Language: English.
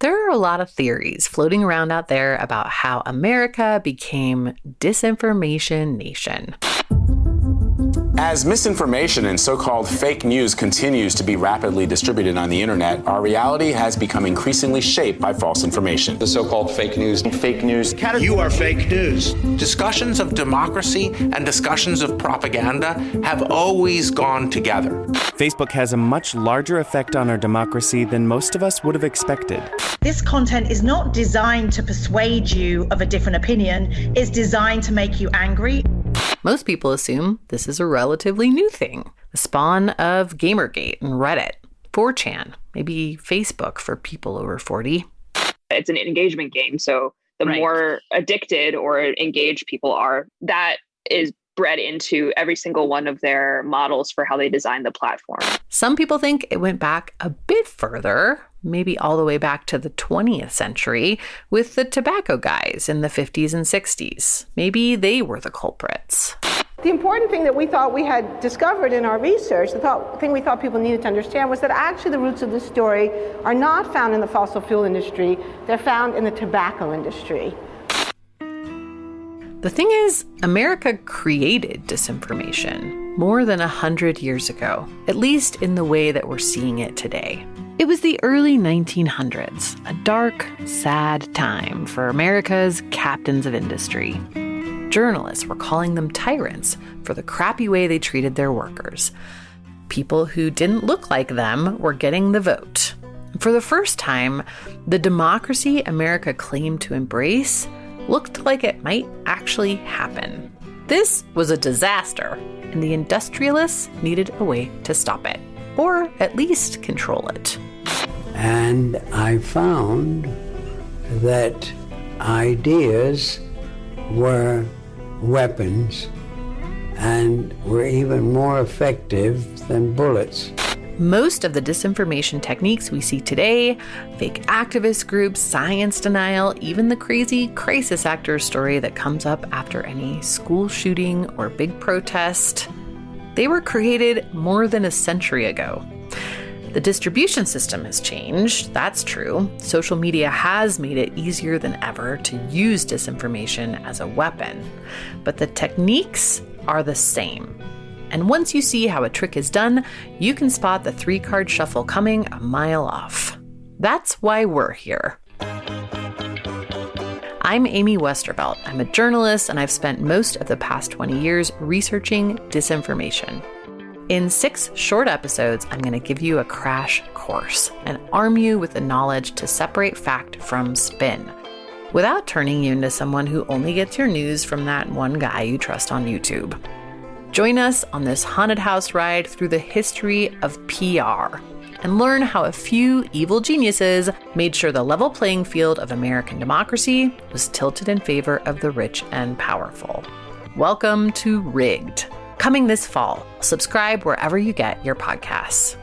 There are a lot of theories floating around out there about how America became disinformation nation. As misinformation and so-called fake news continues to be rapidly distributed on the internet, our reality has become increasingly shaped by false information. The so-called fake news. Fake news. You are fake news. Discussions of democracy and discussions of propaganda have always gone together. Facebook has a much larger effect on our democracy than most of us would have expected. This content is not designed to persuade you of a different opinion. It's designed to make you angry. Most people assume this is a relatively new thing, the spawn of Gamergate and Reddit, 4chan, maybe Facebook for people over 40. It's an engagement game, so the more addicted or engaged people are, that is bred into every single one of their models for how they design the platform. Some people think it went back a bit further, maybe all the way back to the 20th century, with the tobacco guys in the 50s and 60s. Maybe they were the culprits. The important thing that we thought we had discovered in our research, the thing we thought people needed to understand, was that actually the roots of this story are not found in the fossil fuel industry, they're found in the tobacco industry. The thing is, America created disinformation more than 100 years ago, at least in the way that we're seeing it today. It was the early 1900s, a dark, sad time for America's captains of industry. Journalists were calling them tyrants for the crappy way they treated their workers. People who didn't look like them were getting the vote. For the first time, the democracy America claimed to embrace looked like it might actually happen. This was a disaster, and the industrialists needed a way to stop it, or at least control it. And I found that ideas were weapons and were even more effective than bullets. Most of the disinformation techniques we see today, fake activist groups, science denial, even the crazy crisis actor story that comes up after any school shooting or big protest, they were created more than a century ago. The distribution system has changed, that's true. Social media has made it easier than ever to use disinformation as a weapon, but the techniques are the same. And once you see how a trick is done, you can spot the 3-card shuffle coming a mile off. That's why we're here. I'm Amy Westervelt. I'm a journalist, and I've spent most of the past 20 years researching disinformation. In 6 short episodes, I'm going to give you a crash course and arm you with the knowledge to separate fact from spin, without turning you into someone who only gets your news from that one guy you trust on YouTube. Join us on this haunted house ride through the history of PR and learn how a few evil geniuses made sure the level playing field of American democracy was tilted in favor of the rich and powerful. Welcome to Rigged. Coming this fall. Subscribe wherever you get your podcasts.